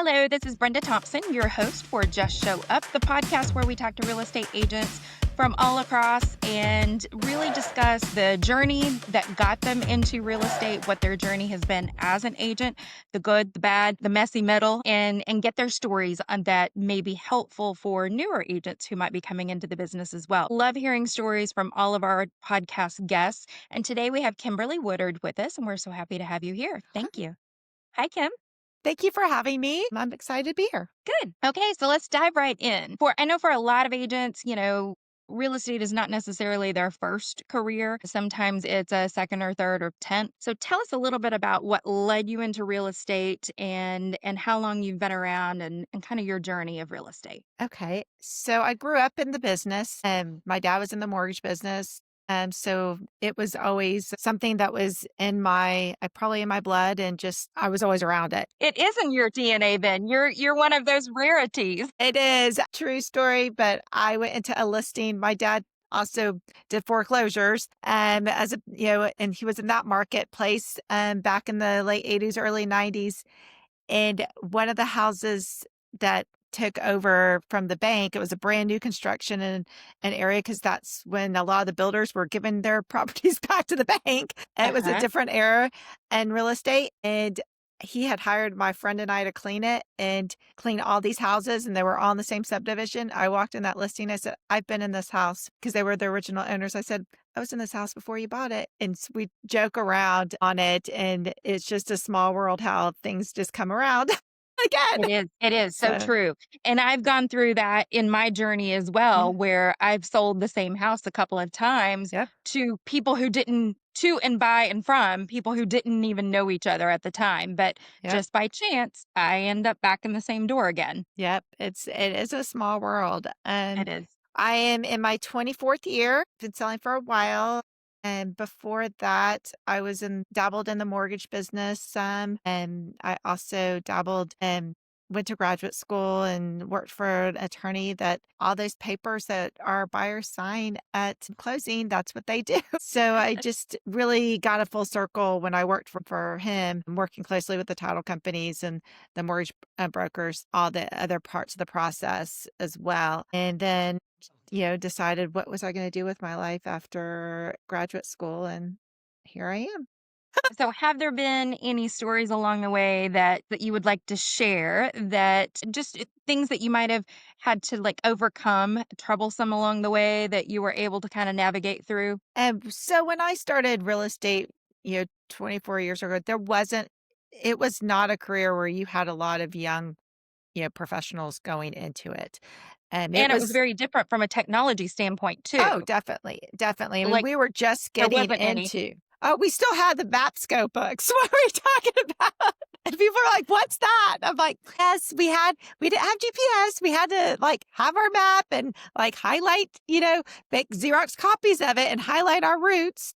Hello, this is Brenda Thompson, your host for Just Show Up, the podcast where we talk to real estate agents from all across and really discuss the journey that got them into real estate, what their journey has been as an agent, the good, the bad, the messy middle, and get their stories on that may be helpful for newer agents who might be coming into the business as well. Love hearing stories from all of our podcast guests. And today we have Kimberly Woodard with us, and we're so happy to have you here. Thank you. Hi, Kim. Thank you for having me. I'm excited to be here. Good. Okay, so let's dive right in. I know for a lot of agents, real estate is not necessarily their first career. Sometimes it's a second or third or 10th. So tell us a little bit about what led you into real estate and how long you've been around and kind of your journey of real estate. Okay. So I grew up in the business and my dad was in the mortgage business. So it was always something that was probably in my blood and just, I was always around it. It is in your DNA then. You're one of those rarities. It is a true story, but I went into a listing. My dad also did foreclosures and and he was in that marketplace back in the late 80s, early 90s. And one of the houses that took over from the bank, it was a brand new construction in an area because that's when a lot of the builders were giving their properties back to the bank. And it was a different era in real estate. And he had hired my friend and I to clean it and clean all these houses, and they were all in the same subdivision. I walked in that listing. I said, I've been in this house because they were the original owners. I said, I was in this house before you bought it. And we joke around on it. And it's just a small world how things just come around. Again. It is so true. And I've gone through that in my journey as well, where I've sold the same house a couple of times to people who didn't, to and by and from people who didn't even know each other at the time. But just by chance, I end up back in the same door again. Yep. It is a small world. It is. I am in my 24th year, been selling for a while. And before that, I was dabbled in the mortgage business some, and I also dabbled and went to graduate school and worked for an attorney that all those papers that our buyers sign at closing, that's what they do. So I just really got a full circle when I worked for him, working closely with the title companies and the mortgage brokers, all the other parts of the process as well. And then decided what was I going to do with my life after graduate school. And here I am. So have there been any stories along the way that you would like to share that just things that you might have had to overcome troublesome along the way that you were able to kind of navigate through? So when I started real estate, 24 years ago, it was not a career where you had a lot of young, professionals going into it. And it was very different from a technology standpoint, too. Oh, definitely. Definitely. I mean, we were just getting into. Oh, we still had the map scope books. What are we talking about? And people are like, what's that? I'm like, yes, we didn't have GPS. We had to have our map and highlight, make Xerox copies of it and highlight our routes.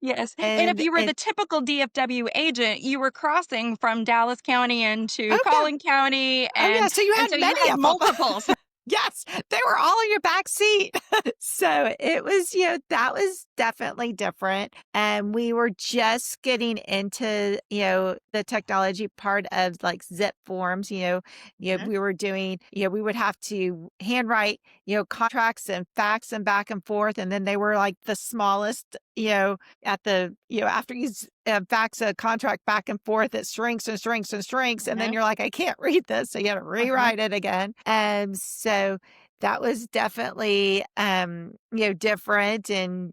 Yes. And if you were the typical DFW agent, you were crossing from Dallas County into Collin County. And so you had multiples. Yes, they were all in your back seat. So it was, that was definitely different. And we were just getting into, the technology part of zip forms, we were doing, we would have to handwrite, contracts and fax them back and forth. And then they were the smallest, after you fax a contract back and forth, it shrinks and shrinks and shrinks. And then you're like, I can't read this. So you had to rewrite it again. And so that was definitely, different. And,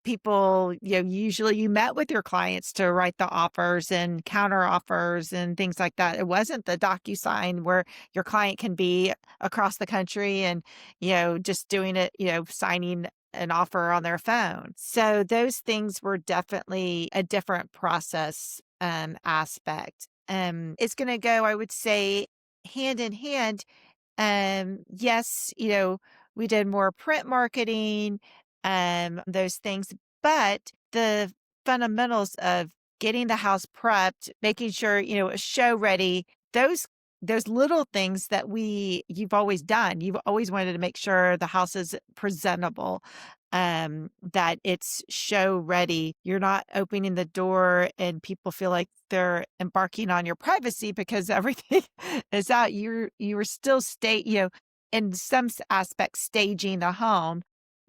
people, usually you met with your clients to write the offers and counter offers and things like that. It wasn't the DocuSign where your client can be across the country and, just doing it, signing an offer on their phone. So those things were definitely a different process aspect. It's going to go, I would say, hand in hand. Yes, we did more print marketing, those things, but the fundamentals of getting the house prepped, making sure, it was show ready, those little things that you've always done. You've always wanted to make sure the house is presentable. that it's show ready. You're not opening the door and people feel like they're embarking on your privacy because everything is out. You were still in some aspects staging the home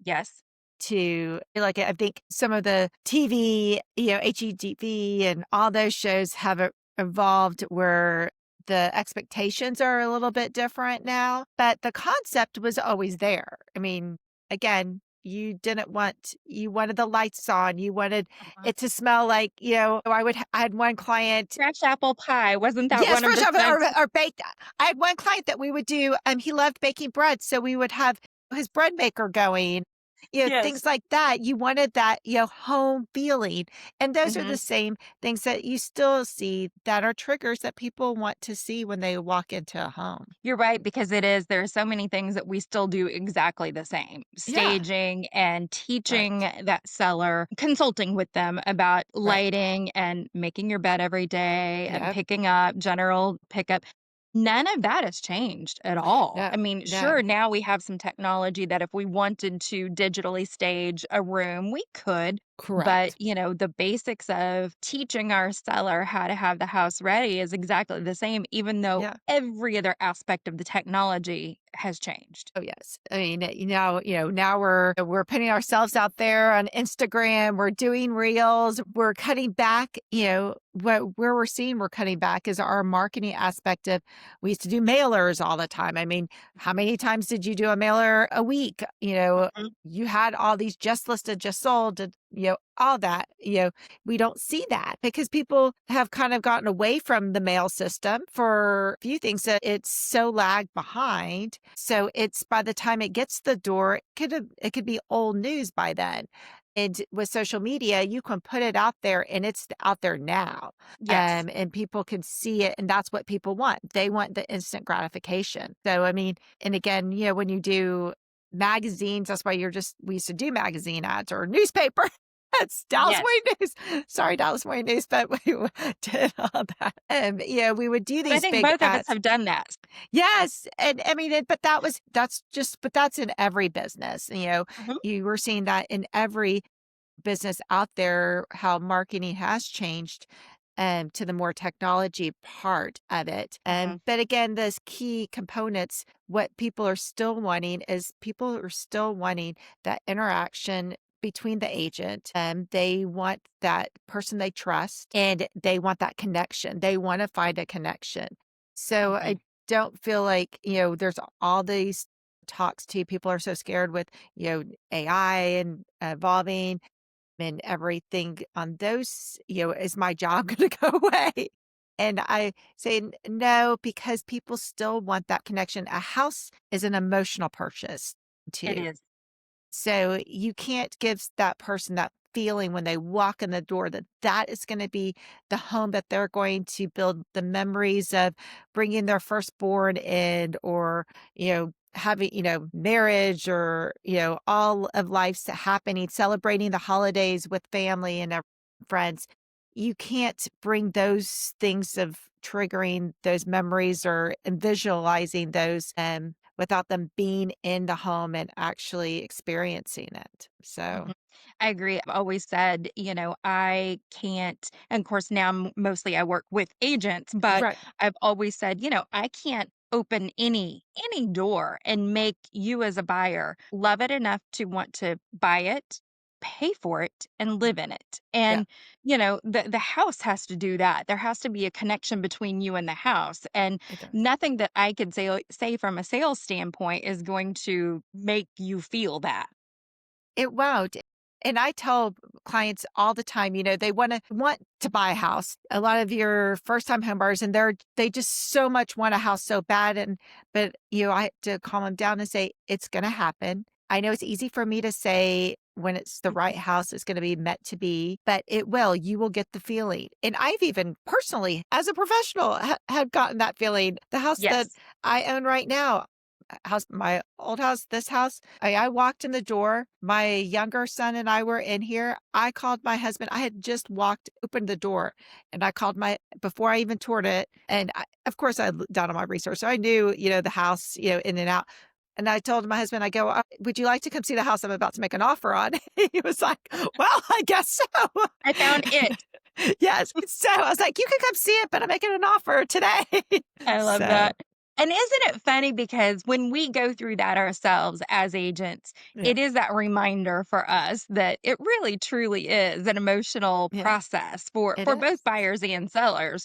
Yes. to like I think some of the TV, HGTV and all those shows have evolved where the expectations are a little bit different now, but the concept was always there. I mean, again, you wanted the lights on, you wanted Uh-huh. it to smell like, I had one client. Fresh apple pie, wasn't that Yes, one of fresh the off scents? or baked. I had one client that we would do, he loved baking bread, so we would have his bread maker going, Yes. things like that. You wanted that, home feeling. And those are Mhm. the same things that you still see that are triggers that people want to see when they walk into a home. You're right, because there are so many things that we still do exactly the same. Yeah, Staging and teaching right, that seller, consulting with them about right. lighting and making your bed every day and Yep. picking up, general pickup. None of that has changed at all. No, I mean, no. sure, now we have some technology that if we wanted to digitally stage a room, we could. But, Correct. the basics of teaching our seller how to have the house ready is exactly the same, even though Yeah. every other aspect of the technology has changed. Oh, yes. I mean, now we're putting ourselves out there on Instagram, we're doing reels, we're cutting back, where we're seeing we're cutting back is our marketing aspect of we used to do mailers all the time. I mean, how many times did you do a mailer a week? Mhm. You had all these just listed, just sold, and, all that. We don't see that because people have kind of gotten away from the mail system for a few things that it's so lagged behind. So it's by the time it gets to the door, it could be old news by then. And with social media, you can put it out there and it's out there now. Yes. And people can see it. And that's what people want. They want the instant gratification. So, I mean, and again, when you do magazines, that's why we used to do magazine ads or newspaper. That's Dallas Yes. Morning News. Sorry, Dallas Morning News, but we did all that. We would do But I these think big both of us ads. have done that. Yes, and I mean, but that's in every business. Mhm. You were seeing that in every business out there, how marketing has changed to the more technology part of it. Mhm. But again, those key components, what people are still wanting is people are still wanting that interaction between the agent. They want that person they trust and they want that connection. They want to find a connection. So I Mhm. don't feel like, there's all these talks too. People are so scared with, AI and evolving and everything on those, is my job going to go away? And I say no, because people still want that connection. A house is an emotional purchase It too. is. So you can't give that person that feeling when they walk in the door that that is going to be the home that they're going to build the memories of bringing their firstborn in or, having, marriage or, all of life's happening, celebrating the holidays with family and friends. You can't bring those things of triggering those memories or and visualizing those without them being in the home and actually experiencing it. So, Mhm. I agree. I've always said, I can't, and of course, now mostly I work with agents, but right. I've always said, I can't open any door and make you as a buyer love it enough to want to buy it, pay for it, and live in it. Yeah, And, the house has to do that. There has to be a connection between you and the house. And it does. nothing that I could say from a sales standpoint is going to make you feel that. It won't. And I tell clients all the time, they want to buy a house. A lot of your first time home buyers and they just so much want a house so bad. But I have to calm them down and say, it's gonna happen. I know it's easy for me to say when it's the right house, it's gonna be meant to be, but it will. You will get the feeling. And I've even personally, as a professional, had gotten that feeling. The house that Yes. I own right now, my old house, this house, I walked in the door. My younger son and I were in here. I called my husband. I had just opened the door, and I called before I even toured it. And of course, I done all my research. So I knew, the house, in and out. And I told my husband, I go, would you like to come see the house I'm about to make an offer on? He was like, well, I guess so. I found it. Yes. So I was like, you can come see it, but I'm making an offer today. I love So, that. And isn't it funny because when we go through that ourselves as agents, yeah, it is that reminder for us that it really truly is an emotional yeah, process it for both is. buyers and sellers.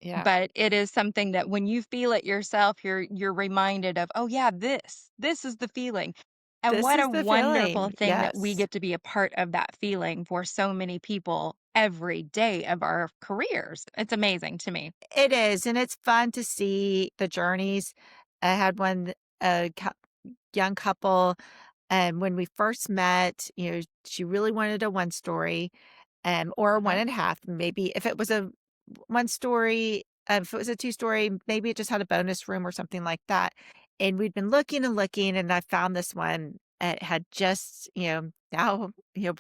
Yeah. But it is something that when you feel it yourself, you're reminded of, "Oh, yeah, this is the feeling." And This what is a the wonderful feeling. thing that we Yes. get to be a part of that feeling for so many people every day of our careers. It's amazing to me. It is, and it's fun to see the journeys. I had one, young couple, and when we first met, she really wanted a one story, or a one Uh-huh. and a half, maybe if it was a one story, if it was a two-story, maybe it just had a bonus room or something like that. And we'd been looking and looking, and I found this one. It had just, now,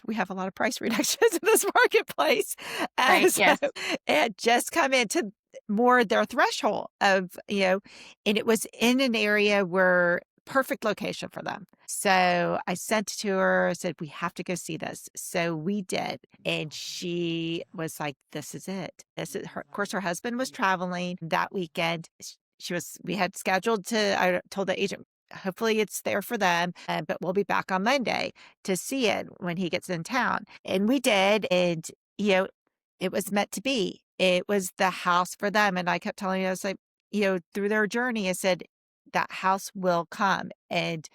we have a lot of price reductions in this marketplace. Right, So yes. it had just come into more their threshold of, and it was in an area where perfect location for them. So I sent it to her, said, we have to go see this. So we did. And she was like, this is it. This is her. Of course, her husband was traveling that weekend. We had scheduled I told the agent, hopefully it's there for them, but we'll be back on Monday to see it when he gets in town. And we did. And, you know, it was meant to be. It was the house for them. And I kept telling you, I was like, through their journey, I said, that house will come. And,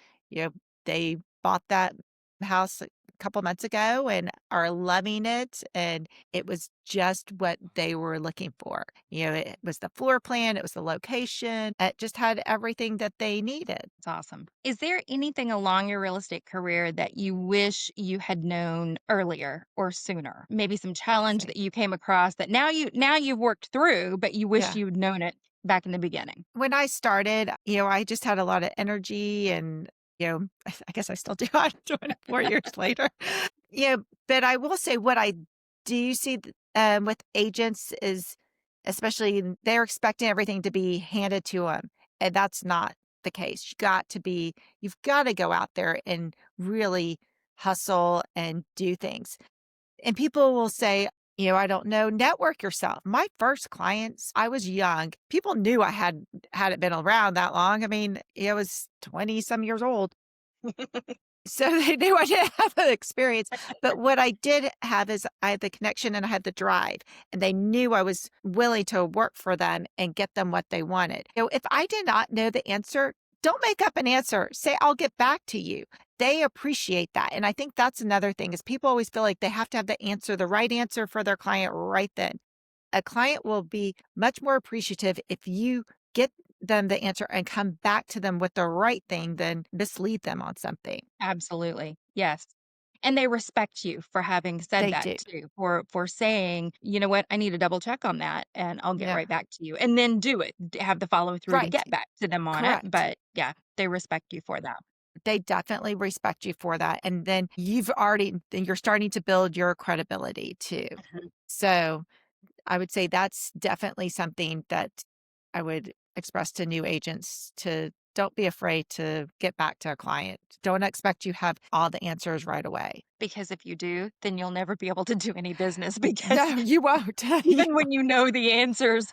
they bought that house a couple months ago and are loving it. And it was just what they were looking for. It was the floor plan, it was the location, it just had everything that they needed. It's awesome. Is there anything along your real estate career that you wish you had known earlier or sooner? Maybe some Let's challenge see. that you came across that now you've worked through, but you wish Yeah. you'd known it back in the beginning? When I started, I just had a lot of energy and, I guess I still do. I'm 24 years later. But I will say what I do see with agents is, especially they're expecting everything to be handed to them. And that's not the case. You've got to go out there and really hustle and do things. And people will say, I don't know, network yourself. My first clients, I was young. People knew I hadn't been around that long. I mean, I was 20 some years old. So they knew I didn't have the experience. But what I did have is I had the connection and I had the drive. And they knew I was willing to work for them and get them what they wanted. If I did not know the answer, don't make up an answer. Say, I'll get back to you. They appreciate that. And I think that's another thing is people always feel like they have to have the right answer for their client right then. A client will be much more appreciative if you get them the answer and come back to them with the right thing than mislead them on something. Absolutely. Yes. And they respect you for having said They that do. too, for saying, "You know what? I need to double check on that and I'll get Yeah. right back to you." And then do it. Have the follow through to Right. get back to them on it. Correct. But yeah, they respect you for that. They definitely respect you for that. And then you're starting to build your credibility too. Mhm. So I would say that's definitely something that I would express to new agents to don't be afraid to get back to a client. Don't expect you have all the answers right away. Because if you do, then you'll never be able to do any business because No, you won't. even when you know the answers,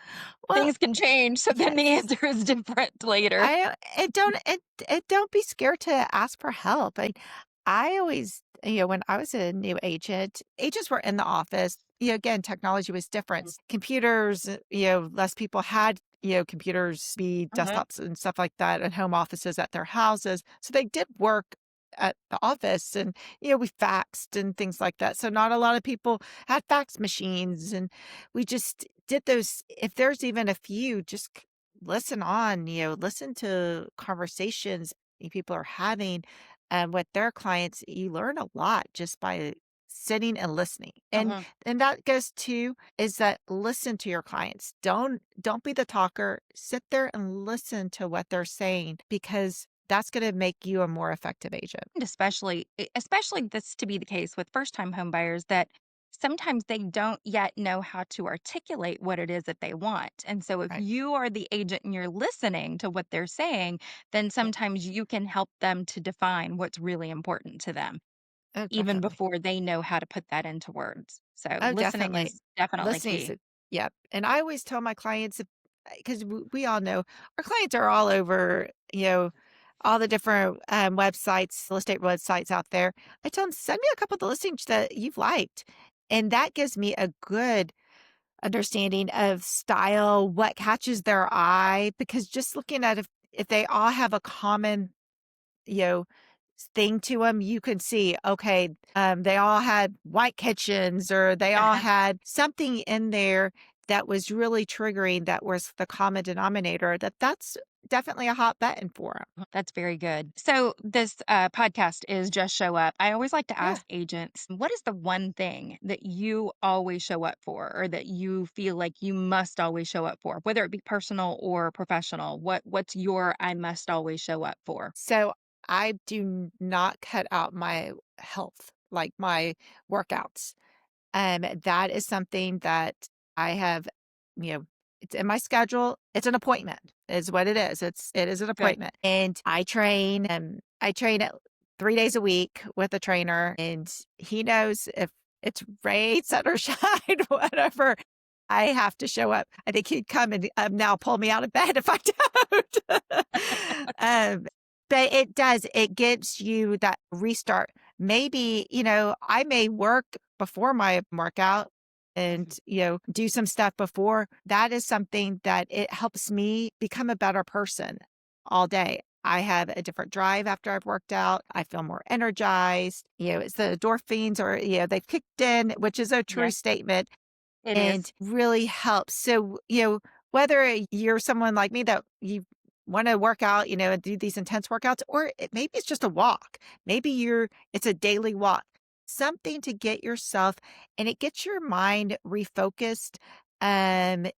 Well, things can change. So then the yes. answer is different later. Don't be scared to ask for help. I always, when I was a new agent, agents were in the office. Again, technology was different. Computers, less people had, computers, speed, Mhm. desktops, and stuff like that, and home offices at their houses. So they did work at the office, and we faxed and things like that. So not a lot of people had fax machines, and we just did those. If there's even a few, just listen on, listen to conversations people are having with their clients. You learn a lot just by sitting and listening. Mhm. And that goes to is that listen to your clients. Don't be the talker. Sit there and listen to what they're saying because that's going to make you a more effective agent. And especially this to be the case with first time home buyers that sometimes they don't yet know how to articulate what it is that they want. And so if Right. you are the agent and you're listening to what they're saying, then Yeah. sometimes you can help them to define what's really important to them, Oh, even definitely. before they know how to put that into words. So Oh, listening definitely. is definitely Listening key. is yep. And I always tell my clients, because we all know our clients are all over, all the different websites, real estate websites out there. I tell them, send me a couple of the listings that you've liked. And that gives me a good understanding of style, what catches their eye, because just looking at if they all have a common, you know, thing to them, you can see, okay, they all had white kitchens or they all Uh-huh. had something in there that was really triggering that was the common denominator that's definitely a hot button for them. That's very good. So, this podcast is Just Show Up. I always like to Yeah. ask agents, what is the one thing that you always show up for, or that you feel like you must always show up for, whether it be personal or professional? What's your I must always show up for? So I do not cut out my health, like my workouts. That is something that I have, you know, it's in my schedule. It's an appointment is what it is. It is an Good. appointment. And I train at 3 days a week with a trainer and he knows if it's rain, sun or shine, whatever, I have to show up. I think he'd come and now pull me out of bed if I don't. um, but it gives you that restart. Maybe, I may work before my workout and, Mhm. do some stuff before. That is something that it helps me become a better person all day. I have a different drive after I've worked out. I feel more energized. It's the endorphins or, they've kicked in, which is a true Yes, statement it is. and really helps. So, whether you're someone like me that you want to work out, and do these intense workouts, or maybe it's just a walk. Maybe it's a daily walk, something to get yourself and it gets your mind refocused and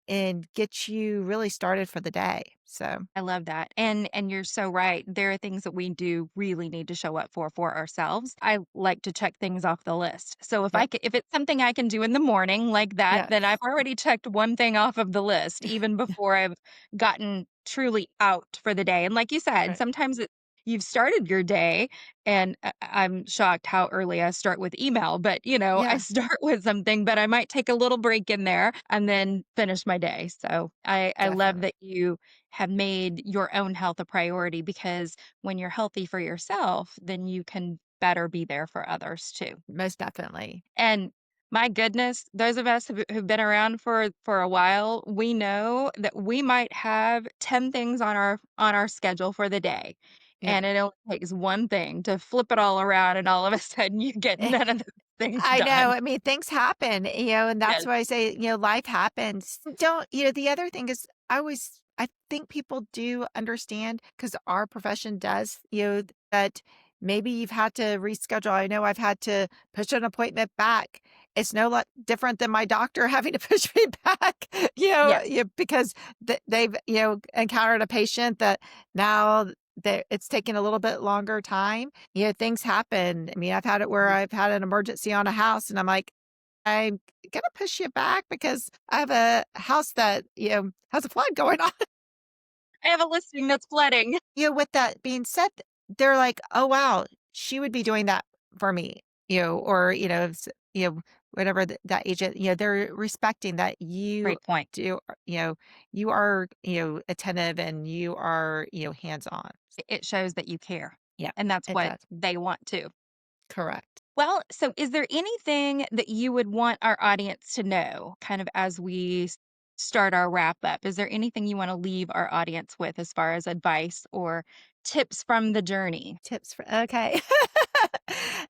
gets you really started for the day. So, I love that. And you're so right. There are things that we do really need to show up for ourselves. I like to check things off the list. So yep. if it's something I can do in the morning like that, Yeah. then I've already checked one thing off of the list even before I've gotten truly out for the day. And like you said, Right. sometimes you've started your day and I'm shocked how early I start with email, but I Yeah. start with something, but I might take a little break in there and then finish my day. So I love Definitely. that you have made your own health a priority because when you're healthy for yourself, then you can better be there for others too. Most definitely. And my goodness, those of us who've been around for a while, we know that we might have 10 things on our schedule for the day. Yep. And it only takes one thing to flip it all around and all of a sudden you get none of the things I know. done. I mean, things happen, and that's Yes. why I say, life happens. Don't, the other thing is I think people do understand because our profession does, that maybe you've had to reschedule. I know I've had to push an appointment back. It's no lot different than my doctor having to push me back, Yes. because they've, encountered a patient that now that it's taking a little bit longer time. Things happen. I mean, I've had it where Mhm. I've had an emergency on a house and I'm like, I'm gonna push you back because I have a house that, has a flood going on. I have a listing that's flooding. With that being said, they're like, oh wow, she would be doing that for me, or, whatever that agent, they're respecting that you Great point. do, you are, attentive and you are, hands on. It shows that you care. Yeah, And that's it what does. they want too. Correct. Well, so is there anything that you would want our audience to know kind of as we start our wrap up? Is there anything you want to leave our audience with as far as advice or tips from the journey? Tips for okay.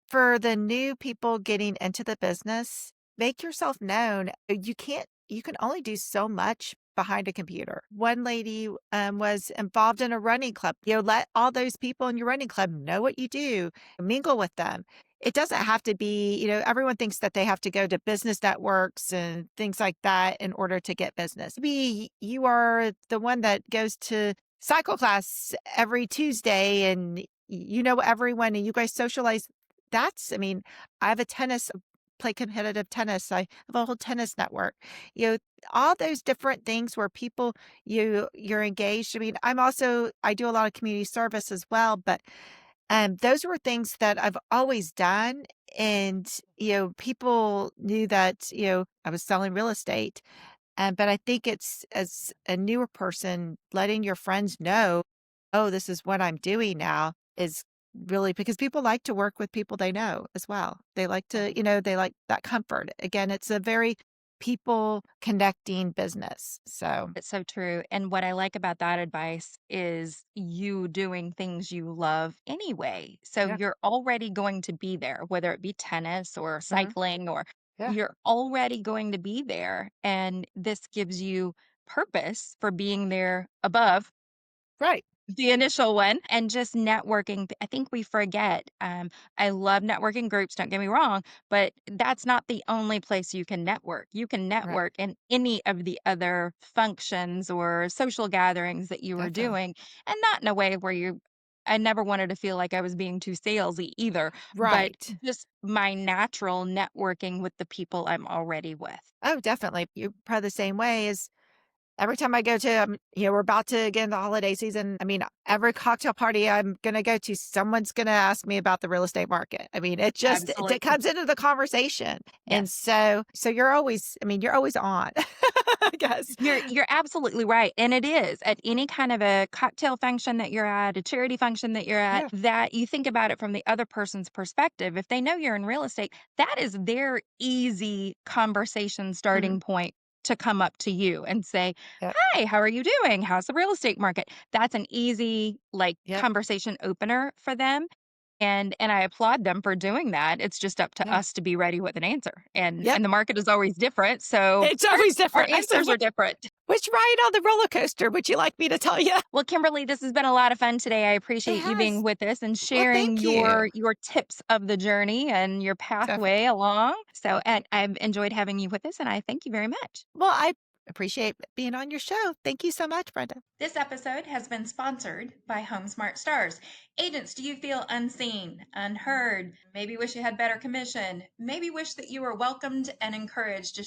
For the new people getting into the business, make yourself known. You can only do so much behind a computer. One lady was involved in a running club. Let all those people in your running club know what you do, mingle with them. It doesn't have to be, everyone thinks that they have to go to business networks and things like that in order to get business. Maybe you are the one that goes to cycle class every Tuesday and you know everyone and you guys socialize. I mean, I have a tennis play competitive tennis. I have a whole tennis network. You know, all those different things where people you're engaged. I mean, I do a lot of community service as well, but those were things that I've always done. And, people knew that, I was selling real estate. But I think it's as a newer person, letting your friends know, oh, this is what I'm doing now is really because people like to work with people they know as well. They like to, they like that comfort. Again, it's a very people connecting business. So, It's so true. And what I like about that advice is you doing things you love anyway. So yeah. you're already going to be there, whether it be tennis or Hmm. cycling, or Yeah. you're already going to be there. And this gives you purpose for being there above Right. the initial one, and just networking. I think we forget. I love networking groups, don't get me wrong, but that's not the only place you can network. You can Right. network in any of the other functions or social gatherings that you were Definitely. doing, and not in a way where I never wanted to feel like I was being too salesy either, but Right. just my natural networking with the people I'm already with. Oh, definitely. You're probably the same way as every time I go to, we're about to get in the holiday season. I mean, every cocktail party I'm going to go to, someone's going to ask me about the real estate market. I mean, it Absolutely. comes into the conversation. And Yes. so you're always on, I guess. You're absolutely right, and it is at any kind of a cocktail function that you're at, a charity function that you're at, Yeah. that you think about it from the other person's perspective. If they know you're in real estate, that is their easy conversation Hmm. starting point to come up to you and say, Yep. "Hi, how are you doing? How's the real estate market?" That's an easy, like, Yep. conversation opener for them, and I applaud them for doing that. It's just up to Yeah. us to be ready with an answer, Yep. and the market is always different, so It's always our different. I said, answers are different. which ride on the roller coaster would you like me to tell you? Well, Kimberly, this has been a lot of fun today. I It appreciate you being has. with us and Well, sharing thank you. your tips of the journey and your pathway Definitely. along. So, and I've enjoyed having you with us, and I thank you very much. Well, I appreciate being on your show. Thank you so much, Brenda. This episode has been sponsored by HomeSmart Stars. Agents, do you feel unseen, unheard? Maybe wish you had better commission? Maybe wish that you were welcomed and encouraged to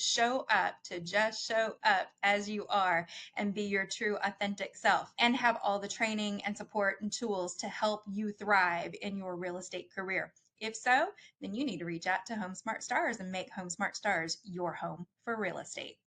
just show up as you are and be your true authentic self and have all the training and support and tools to help you thrive in your real estate career? If so, then you need to reach out to HomeSmart Stars and make HomeSmart Stars your home for real estate.